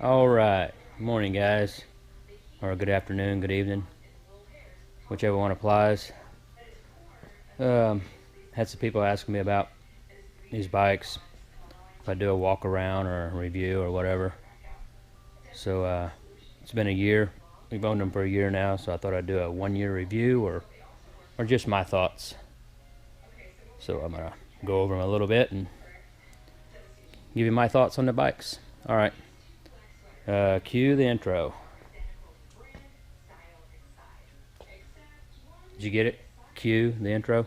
Alright, good morning guys, or good afternoon, good evening, whichever one applies. Had some people asking me about these bikes, if I do a walk around or a review or whatever. So it's been a year, we've owned them for a year now, so I thought I'd do a 1-year review or just my thoughts. So I'm gonna go over them a little bit and give you my thoughts on the bikes. Alright. Cue the intro. Did you get it? Cue the intro.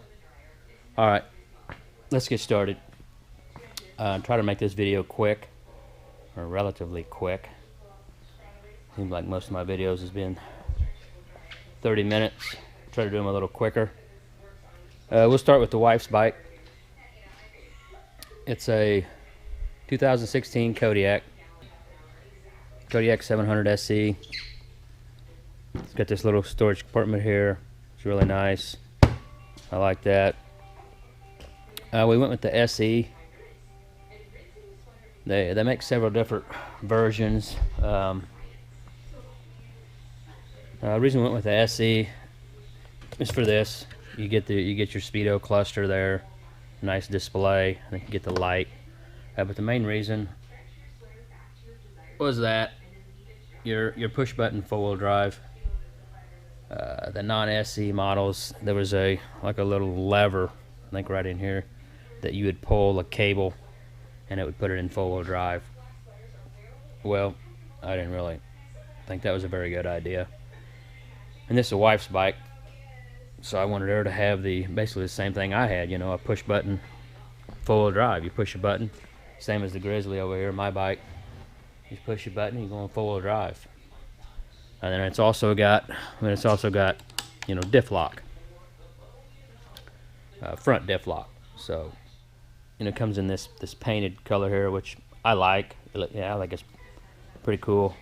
Alright, let's get started. Try to make this video quick, or relatively quick. Seems like most of my videos has been 30 minutes. Try to do them a little quicker. We'll start with the wife's bike. It's a 2016 Kodiak 700 SE. It's got this little storage compartment here. It's really nice. I like that. We went with the SE. They make several different versions. The reason we went with the SE is for this. You get your speedo cluster there, nice display. I think you get the light. But the main reason was that your push button 4-wheel drive. The non-SE models, there was like a little lever, I think right in here, that you would pull a cable and it would put it in 4-wheel drive. Well, I didn't really think that was a very good idea. And this is a wife's bike, so I wanted her to have basically the same thing I had, a push button 4-wheel drive. You push a button, same as the Grizzly over here, my bike. You push a button, you go on 4-wheel drive. And then it's also got diff lock, front diff lock. So it comes in this painted color here, which I like. Yeah, I like it's pretty cool.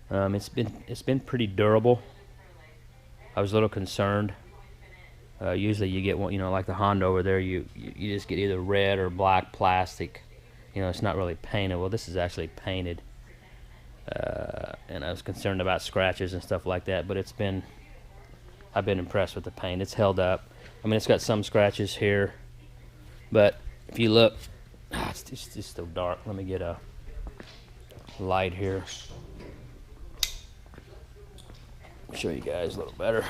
It's been pretty durable. I was a little concerned. Usually you get one, like the Honda over there. You just get either red or black plastic. It's not really painted. Well, this is actually painted. And I was concerned about scratches and stuff like that, but I've been impressed with the paint. It's held up. I mean, it's got some scratches here, but if you look, it's just so dark. Let me get a light here. Show you guys a little better.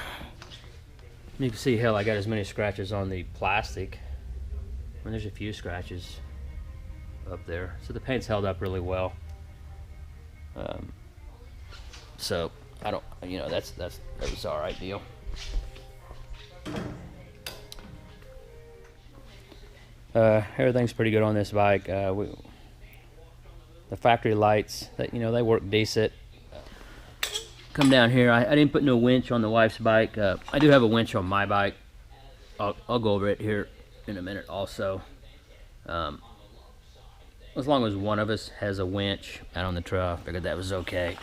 You can see, hell, I got as many scratches on the plastic. I mean, there's a few scratches up there. So the paint's held up really well. So I don't, that was all right deal. Everything's pretty good on this bike. The factory lights, they work decent. Come down here. I didn't put no winch on the wife's bike. I do have a winch on my bike. I'll go over it here in a minute also. As long as one of us has a winch out on the trail, I figured that was okay.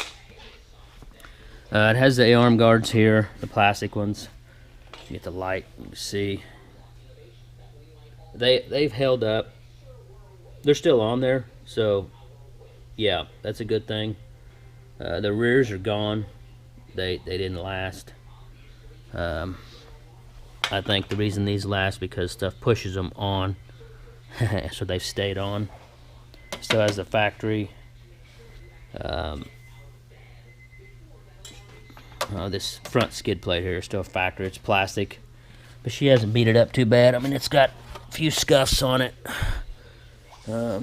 It has the arm guards here, the plastic ones. You get the light, you can see. They've held up. They're still on there, so yeah, that's a good thing. The rears are gone. They didn't last. I think the reason these last because stuff pushes them on, so they've stayed on. Still has the factory. This front skid plate here is still a factory. It's plastic, but she hasn't beat it up too bad. I mean, it's got a few scuffs on it. I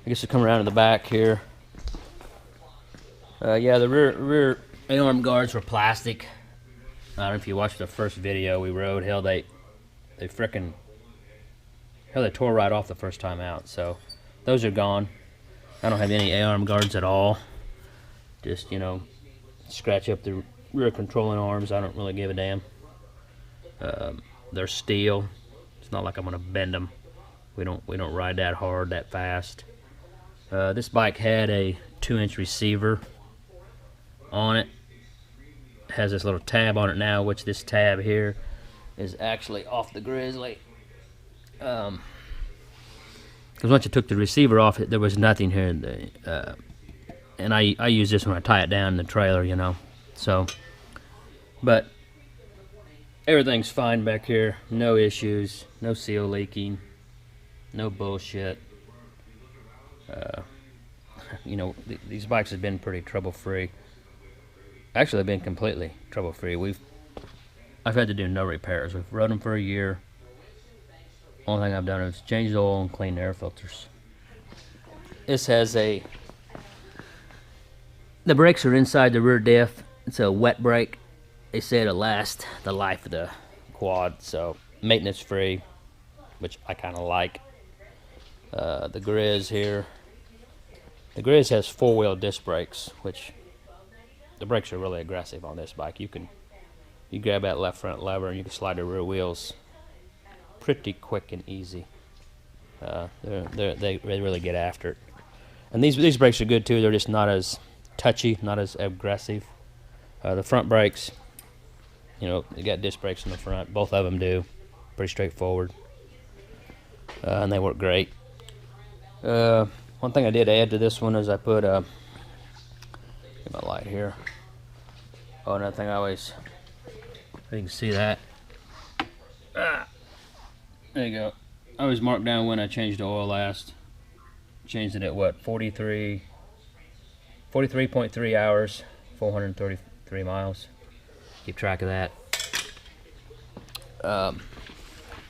guess we'll come around to the back here. Yeah, the rear arm guards were plastic. I don't know if you watched the first video we rode. Hell, they tore right off the first time out. So those are gone. I don't have any A-arm guards at all. Just, scratch up the rear controlling arms. I don't really give a damn. They're steel. It's not like I'm gonna bend them. We don't ride that hard, that fast. This bike had a 2-inch receiver on it. It has this little tab on it now, which this tab here is actually off the Grizzly. Kind because once I took the receiver off, there was nothing here. And I use this when I tie it down in the trailer, you know. So, but everything's fine back here. No issues. No seal leaking. No bullshit. You know, these bikes have been pretty trouble-free. Actually, they've been completely trouble-free. I've had to do no repairs. We've rode them for a year. Only thing I've done is change the oil and clean the air filters. This has the brakes are inside the rear diff. It's a wet brake. They say it'll last the life of the quad, so maintenance free, which I kind of like. The Grizz here. The Grizz has 4-wheel disc brakes, which the brakes are really aggressive on this bike. You grab that left front lever and you can slide the rear wheels pretty quick and easy. They really get after it. And these brakes are good too. They're just not as touchy, not as aggressive. The front brakes, you know, they got disc brakes in the front. Both of them do. Pretty straightforward. And they work great. One thing I did add to this one is I put get my light here. Oh, another thing I always, you can see that. There you go. I always mark down when I changed the oil last. Changed it at what, 43.3 hours, 433 miles. Keep track of that. But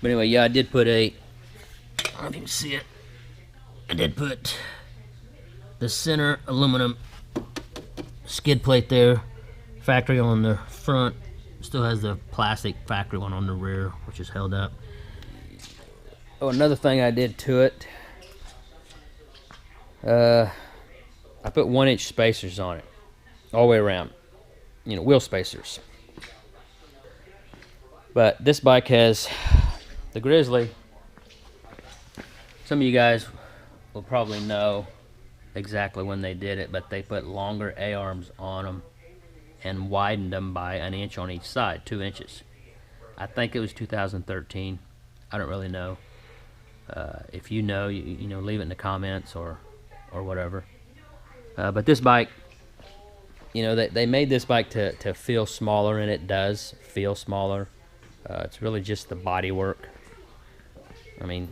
anyway, yeah, I did put I don't know if you can see it. I did put the center aluminum skid plate there, factory on the front. Still has the plastic factory one on the rear, which is held up. Oh, another thing I did to it, I put 1-inch spacers on it, all the way around. You know, wheel spacers. But this bike has the Grizzly. Some of you guys will probably know exactly when they did it, but they put longer A-arms on them and widened them by 1 inch on each side, 2 inches. I think it was 2013. I don't really know. If you know, you know, leave it in the comments or whatever. But this bike, you know, they made this bike to feel smaller, and it does feel smaller. It's really just the body work. I mean,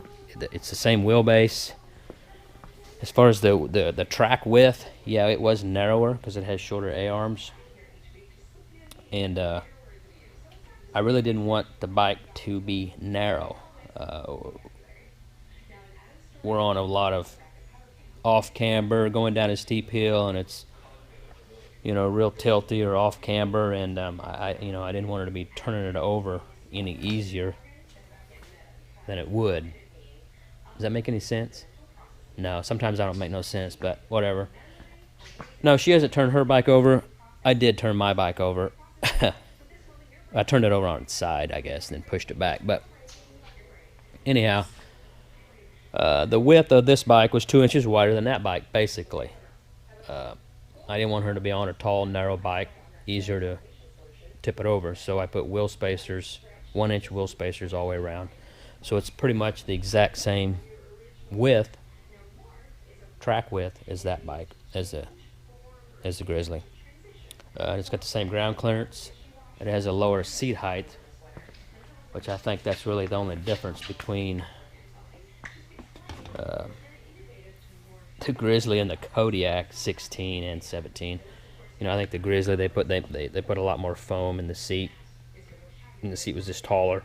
it's the same wheelbase. As far as the track width, yeah, it was narrower because it has shorter A-arms. And I really didn't want the bike to be narrow. We're on a lot of off camber, going down a steep hill, and it's, you know, real tilty or off camber, and I didn't want her to be turning it over any easier than it would. Does that make any sense? No, sometimes I don't make no sense, but whatever. No, she hasn't turned her bike over. I did turn my bike over. I turned it over on its side, I guess, and then pushed it back. But anyhow, the width of this bike was 2 inches wider than that bike, basically. I didn't want her to be on a tall, narrow bike, easier to tip it over. So I put wheel spacers, 1-inch wheel spacers all the way around. So it's pretty much the exact same width, track width, as that bike, as the Grizzly. It's got the same ground clearance. It has a lower seat height, which I think that's really the only difference between the Grizzly and the Kodiak 16 and 17. You know, I think the Grizzly, they put a lot more foam in the seat, and the seat was just taller.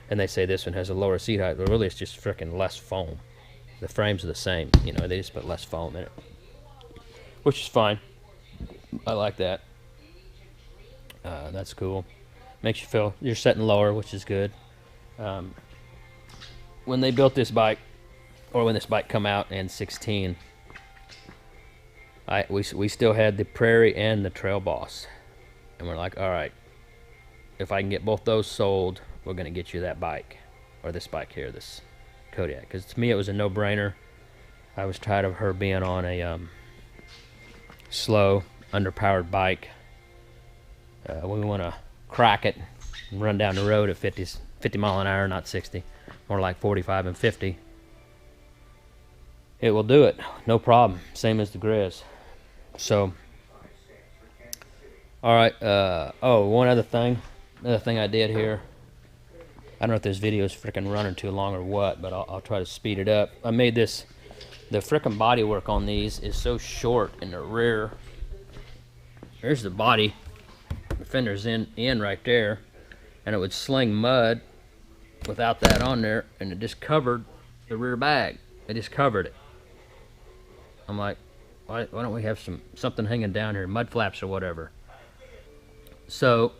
And they say this one has a lower seat height, but really it's just freaking less foam. The frames are the same, you know, they just put less foam in it, which is fine. I like that. That's cool. Makes you feel you're sitting lower, which is good. When they built this bike, or when this bike come out in 16, we still had the Prairie and the Trail Boss, and we're like, all right, if I can get both those sold, we're gonna get you that bike, or this bike here, this Kodiak, because to me it was a no-brainer. I was tired of her being on a slow, underpowered bike. We want to crack it and run down the road at 50 mile an hour, not 60, more like 45 and 50. it will do it, no problem. Same as the Grizz. So, all right. Oh, one other thing. Another thing I did here. I don't know if this video is freaking running too long or what, but I'll try to speed it up. I made this. The frickin' bodywork on these is so short in the rear. There's the body. The fender's in right there, and it would sling mud without that on there, and it just covered the rear bag. It just covered it. I'm like, why don't we have something hanging down here, mud flaps or whatever? So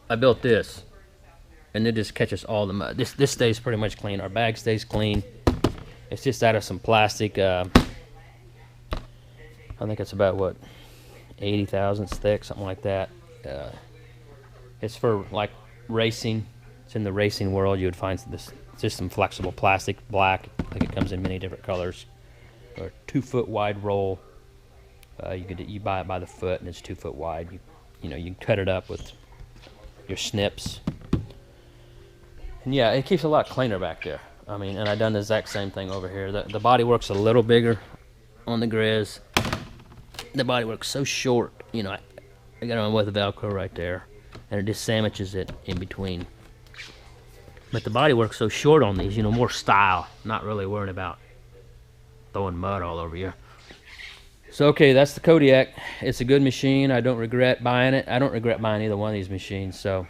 I built this, and it just catches all the mud. This stays pretty much clean. Our bag stays clean. It's just out of some plastic. I think it's about what, 80 thousandths thick, something like that. It's for like racing. It's in the racing world. You would find this. It's just some flexible plastic, black. I think it comes in many different colors. Or 2 foot wide roll. You buy it by the foot, and it's 2 foot wide. You know, you can cut it up with your snips. And yeah, it keeps a lot cleaner back there. I mean, and I done the exact same thing over here. The body work's a little bigger on the Grizz. The body work's so short, you know, I got it on with the Velcro right there, and it just sandwiches it in between. But the body work's so short on these, you know, more style, not really worrying about throwing mud all over you. So okay, that's the Kodiak. It's a good machine. I don't regret buying it. I don't regret buying either one of these machines. So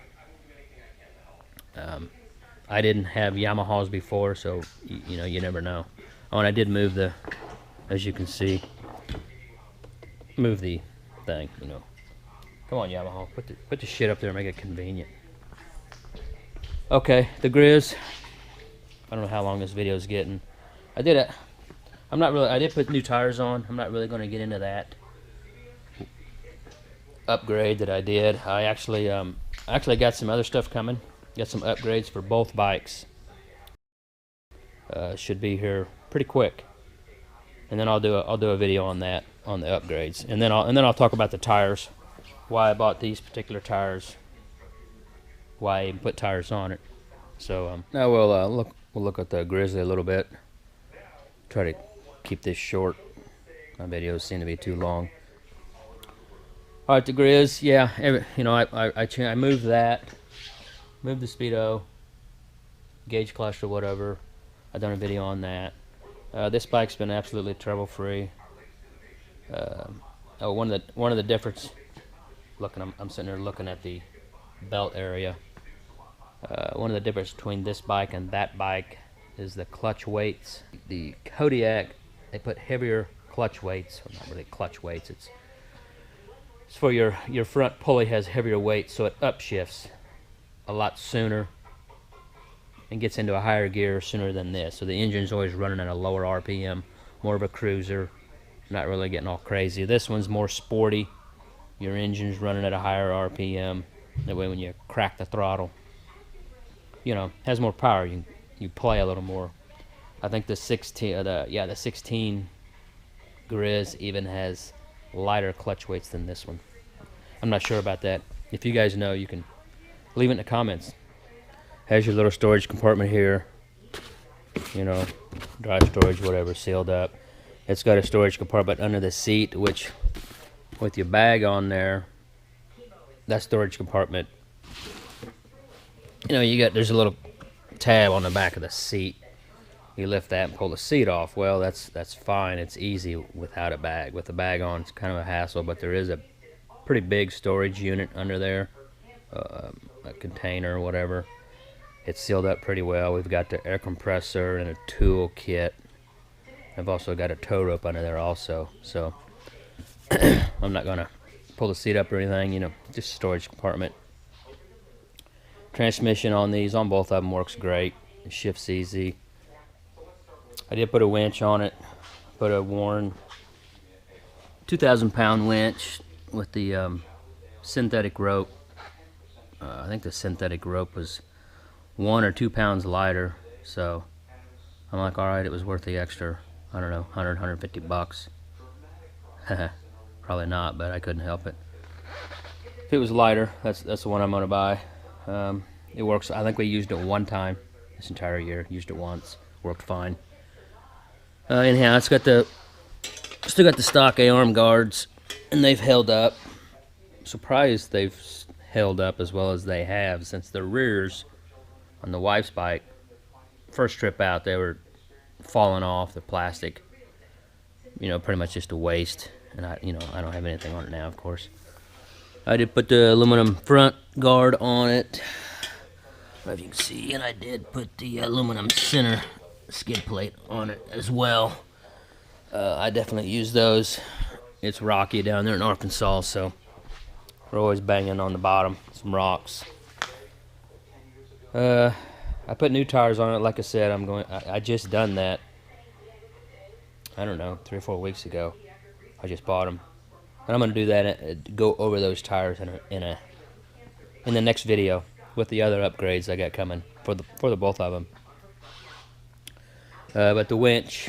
I didn't have Yamahas before, so you know, you never know. Oh, and I did move the, as you can see, move the thing, you know. Come on, Yamaha, put the shit up there and make it convenient. Okay, the Grizz. I don't know how long this video is getting. I did put new tires on. I'm not really going to get into that upgrade that I did. I actually got some other stuff coming. Got some upgrades for both bikes. Should be here pretty quick, and then I'll do a video on that, on the upgrades, and then I'll talk about the tires, why I bought these particular tires, why I even put tires on it. So now we'll look at the Grizzly a little bit. Try to keep this short. My videos seem to be too long. All right, the Grizz, yeah, you know, I moved that. Moved the speedo, gauge cluster, whatever. I've done a video on that. This bike's been absolutely trouble-free. Oh, one of the difference. I'm sitting there looking at the belt area. One of the difference between this bike and that bike is the clutch weights. The Kodiak, they put heavier clutch weights. Well, not really clutch weights. It's for your front pulley has heavier weight, so it upshifts a lot sooner and gets into a higher gear sooner than this. So the engine's always running at a lower RPM, more of a cruiser, not really getting all crazy. This one's more sporty. Your engine's running at a higher RPM. That way when you crack the throttle, you know, has more power. You play a little more. I think the 16 Grizz even has lighter clutch weights than this one. I'm not sure about that. If you guys know, you can leave it in the comments. Has your little storage compartment here, you know, dry storage, whatever, sealed up. It's got a storage compartment under the seat, which with your bag on there, that storage compartment, you know, there's a little tab on the back of the seat. You lift that and pull the seat off. Well, that's fine. It's easy without a bag. With the bag on, it's kind of a hassle, but there is a pretty big storage unit under there. A container or whatever. It's sealed up pretty well. We've got the air compressor and a tool kit. I've also got a tow rope under there also. So I'm not gonna pull the seat up or anything, you know, just storage compartment. Transmission on these, on both of them, works great. It shifts easy. I did put a winch on it. Put a worn 2,000 pound winch with the synthetic rope. I think the synthetic rope was 1 or 2 pounds lighter, so I'm like, all right, it was worth the extra, I don't know, 100, 150 bucks. Probably not, but I couldn't help it. If it was lighter, that's the one I'm gonna buy. It works. I think we used it one time this entire year. Used it once, worked fine. Anyhow, it's got the still got the stock A-arm guards, and they've held up. Surprised they've held up as well as they have, since the rears on the wife's bike, first trip out, they were falling off the plastic. You know, pretty much just a waste. And I don't have anything on it now, of course. I did put the aluminum front guard on it, if you can see, and I did put the aluminum center skid plate on it as well. I definitely use those. It's rocky down there in Arkansas, so we're always banging on the bottom, some rocks. I put new tires on it. Like I said, I just done that. I don't know, 3 or 4 weeks ago. I just bought them, and I'm gonna do that. Go over those tires in the next video with the other upgrades I got coming for the both of them. But the winch,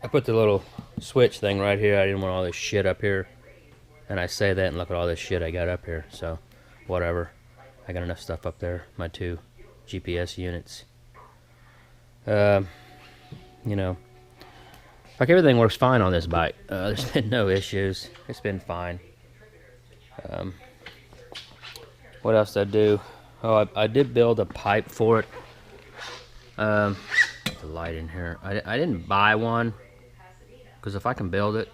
I put the little switch thing right here. I didn't want all this shit up here, and I say that, and look at all this shit I got up here. So, whatever. I got enough stuff up there. My 2 GPS units. You know, like everything works fine on this bike. There's been no issues. It's been fine. What else did I do? Oh, I did build a pipe for it. The light in here. I didn't buy one, because if I can build it,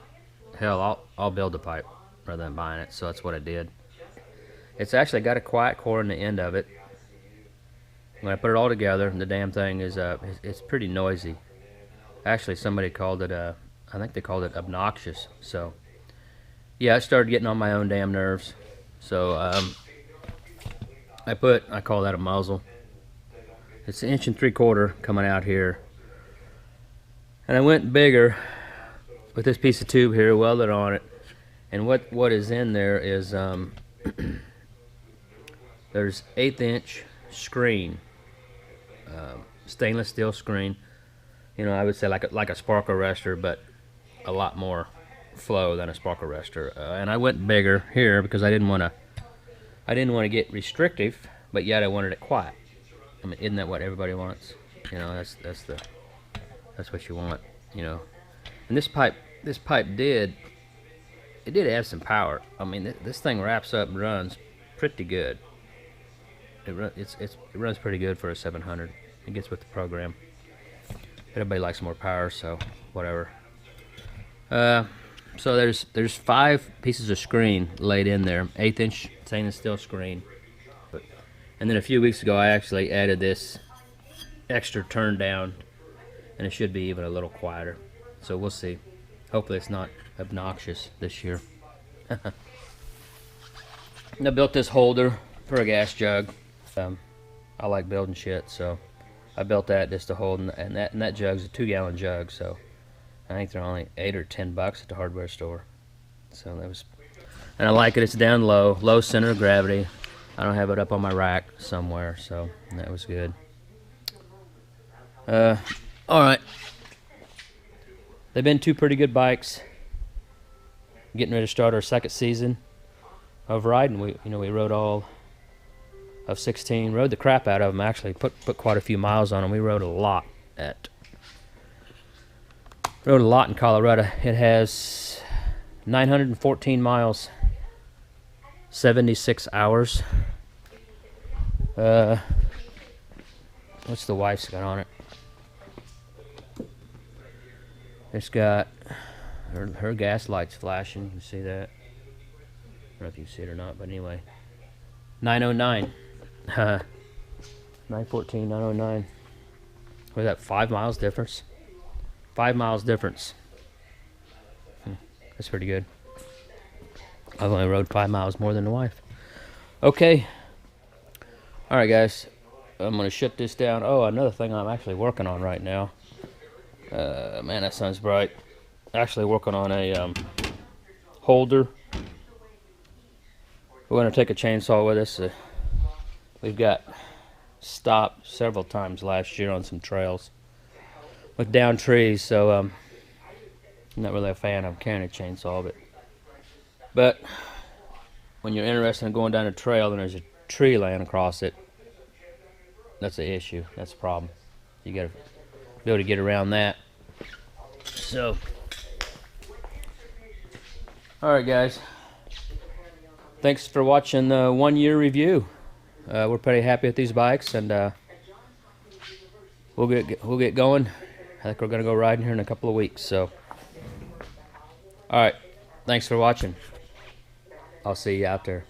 hell, I'll build the pipe rather than buying it. So that's what I did. It's actually got a quiet core in the end of it. When I put it all together, the damn thing is it's pretty noisy. Actually, somebody called it I think they called it obnoxious. So yeah, I started getting on my own damn nerves. So I call that a muzzle. It's 1 3/4 coming out here, and I went bigger with this piece of tube here welded on it. And what is in there is there's 1/8" screen, stainless steel screen. You know, I would say like a spark arrestor, but a lot more flow than a spark arrestor. And I went bigger here because I didn't want to get restrictive, but yet I wanted it quiet. I mean, isn't that what everybody wants? You know, that's what you want. You know, and this pipe did have some power. I mean, this thing wraps up and runs pretty good. It runs pretty good for a 700. It gets with the program. Everybody likes more power, so whatever. So there's 5 pieces of screen laid in there, 1/8" stainless steel screen. And then a few weeks ago, I actually added this extra turn down, and it should be even a little quieter. So we'll see. Hopefully it's not obnoxious this year. And I built this holder for a gas jug. I like building shit, so I built that just to hold, and that jug's a 2-gallon jug, so I think they're only $8 or $10 at the hardware store. So that was, and I like it. It's down low center of gravity. I don't have it up on my rack somewhere, so that was good. All right, they've been 2 pretty good bikes. Getting ready to start our 2nd season of riding. We rode all of 16, rode the crap out of them. Actually, put quite a few miles on them. We rode a lot in Colorado. It has 914 miles, 76 hours. What's the wife's got on it? It's got her gas lights flashing. You can see that. I don't know if you can see it or not, but anyway, 909. 914, 909. Was that 5 miles difference? 5 miles difference. That's pretty good. I've only rode 5 miles more than the wife. Okay. All right, guys. I'm going to shut this down. Oh, another thing I'm actually working on right now. Man, that sun's bright. Actually working on a holder. We're going to take a chainsaw with us. We've got stopped several times last year on some trails with down trees, so I'm not really a fan of carrying a chainsaw, but when you're interested in going down a trail and there's a tree laying across it, that's the issue. That's the problem. You gotta be able to get around that. So, all right, guys. Thanks for watching the 1 year review. We're pretty happy with these bikes, and we'll get going. I think we're gonna go riding here in a couple of weeks. So, all right. Thanks for watching. I'll see you out there.